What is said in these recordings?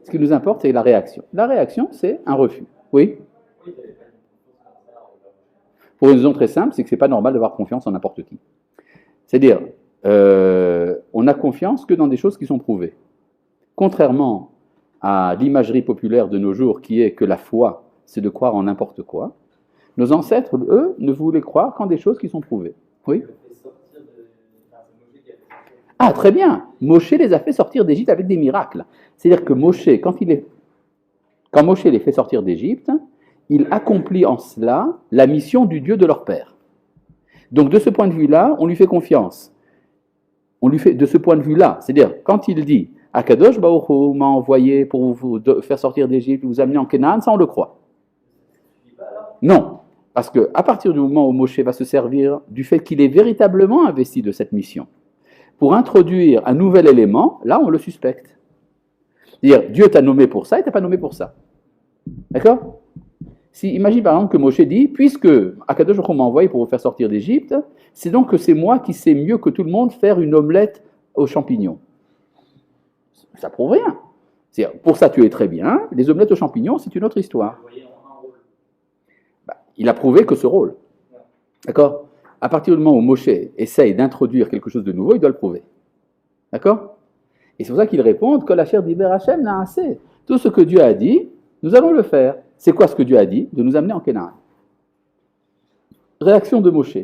Ce qui nous importe, c'est la réaction. La réaction, c'est un refus. Oui. Pour une raison très simple, c'est que ce n'est pas normal d'avoir confiance en n'importe qui. C'est-à-dire, on n'a confiance que dans des choses qui sont prouvées. Contrairement à l'imagerie populaire de nos jours qui est que la foi, c'est de croire en n'importe quoi, nos ancêtres, eux, ne voulaient croire qu'en des choses qui sont prouvées. Oui. Ah, très bien. Moshe les a fait sortir d'Égypte avec des miracles. C'est-à-dire que Moshe, quand Moshe les fait sortir d'Égypte, il accomplit en cela la mission du Dieu de leur père. Donc de ce point de vue-là, on lui fait confiance. On lui fait de ce point de vue-là, c'est-à-dire quand il dit Akadosh Baruch Hu m'a envoyé pour vous faire sortir d'Égypte, vous amener en Canaan, ça on le croit. Non, parce que à partir du moment où Moshe va se servir du fait qu'il est véritablement investi de cette mission, pour introduire un nouvel élément, là on le suspecte. C'est-à-dire Dieu t'a nommé pour ça et t'a pas nommé pour ça. D'accord? Si, imagine par exemple que Moshe dit, puisque Akadosh Baruch Hu m'a envoyé pour vous faire sortir d'Égypte, c'est donc que c'est moi qui sais mieux que tout le monde faire une omelette aux champignons. Ça prouve rien. C'est-à-dire, pour ça tu es très bien, les omelettes aux champignons c'est une autre histoire. Il a prouvé que ce rôle. D'accord? À partir du moment où Moshe essaye d'introduire quelque chose de nouveau, il doit le prouver. D'accord? Et c'est pour ça qu'il répond que la chair d'Iber Hashem n'a assez. Tout ce que Dieu a dit, nous allons le faire. C'est quoi ce que Dieu a dit? De nous amener en Canaan. Réaction de Moshe.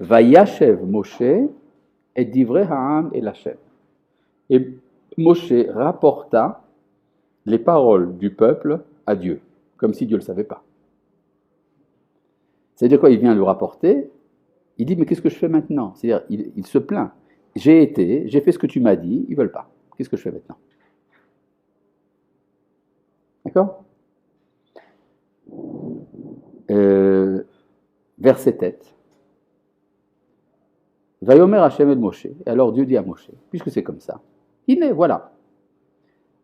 Vayashev Moshe et divrei ha'am el Hashem. Et Moshe rapporta les paroles du peuple à Dieu, comme si Dieu ne le savait pas. C'est-à-dire quoi? Il vient le rapporter, il dit mais qu'est-ce que je fais maintenant? C'est-à-dire il se plaint. J'ai fait ce que tu m'as dit, ils ne veulent pas. Qu'est-ce que je fais maintenant? D'accord? Verset tête. Vayomer Hashem el Moshe. Et alors Dieu dit à Moshe, puisque c'est comme ça, il est, voilà.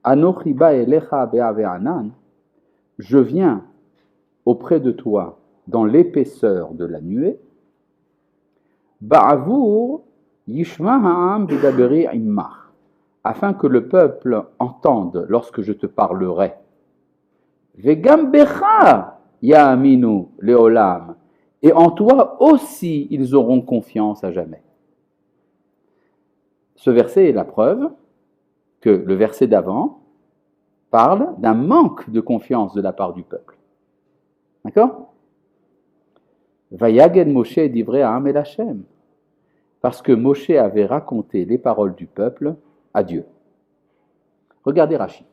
Anochi ba elecha be'ave'anan. Je viens auprès de toi dans l'épaisseur de la nuée. Ba'avour yishma ha'am bidaberi immach. Afin que le peuple entende lorsque je te parlerai. Vegam becha ya'aminu leolam. Et en toi aussi ils auront confiance à jamais. Ce verset est la preuve que le verset d'avant parle d'un manque de confiance de la part du peuple. D'accord? Vayagen Moshe divrei ha'am el Hashem. Parce que Moshe avait raconté les paroles du peuple à Dieu. Regardez Rashi.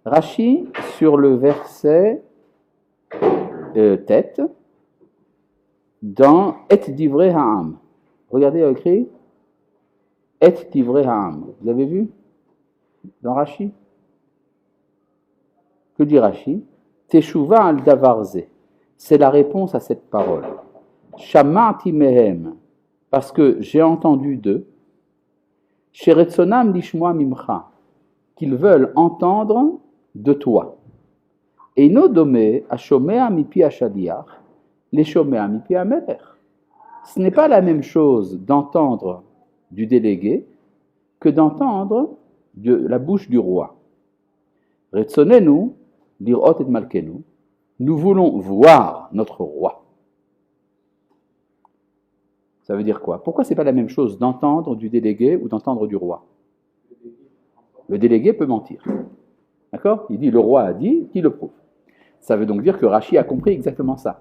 Rashi, sur le verset tête, dans Et divrei ha'am. Regardez, il y a écrit Et divrei ha'am. Vous avez vu? Dans Rashi. Que dit Rashi? Teshuva al davarze. C'est la réponse à cette parole. Shama'ti mehem. Parce que j'ai entendu d'eux. Sheretzonam lishmoa mimcha. Qu'ils veulent entendre de toi. Eino dome ashomea mipi ashaliach. Les shomea mipi amelech. Ce n'est pas la même chose d'entendre du délégué que d'entendre de la bouche du roi. Retzonenu lirot et malkenu. Nous voulons voir notre roi. Ça veut dire quoi? Pourquoi ce n'est pas la même chose d'entendre du délégué ou d'entendre du roi? Le délégué peut mentir. D'accord? Il dit le roi a dit, qui le prouve? Ça veut donc dire que Rashi a compris exactement ça.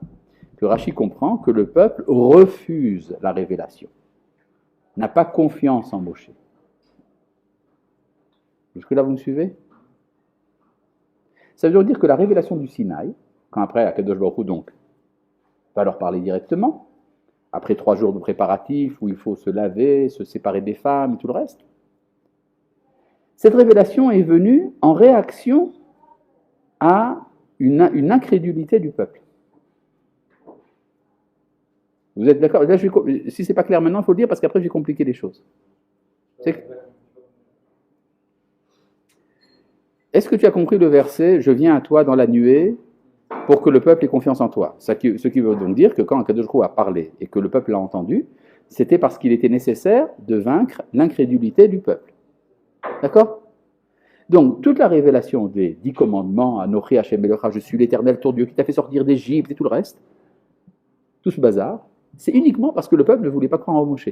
Que Rashi comprend que le peuple refuse la révélation. N'a pas confiance en Moshe. Jusque-là, vous me suivez? Ça veut donc dire que la révélation du Sinaï, quand après Akadosh Baruch Hu donc va leur parler directement, après 3 jours de préparatifs où il faut se laver, se séparer des femmes et tout le reste, cette révélation est venue en réaction à une incrédulité du peuple. Vous êtes d'accord? Là, si ce n'est pas clair maintenant, il faut le dire parce qu'après, je vais compliquer les choses. Est-ce que tu as compris le verset « Je viens à toi dans la nuée pour que le peuple ait confiance en toi ». Ce qui veut donc dire que quand Akadosh Baruch Hu a parlé et que le peuple l'a entendu, c'était parce qu'il était nécessaire de vaincre l'incrédulité du peuple. D'accord? Donc, toute la révélation des 10 commandements, Anochi Hashem Elocha, je suis l'Éternel, ton Dieu, qui t'a fait sortir d'Égypte et tout le reste, tout ce bazar, c'est uniquement parce que le peuple ne voulait pas croire en Moshe.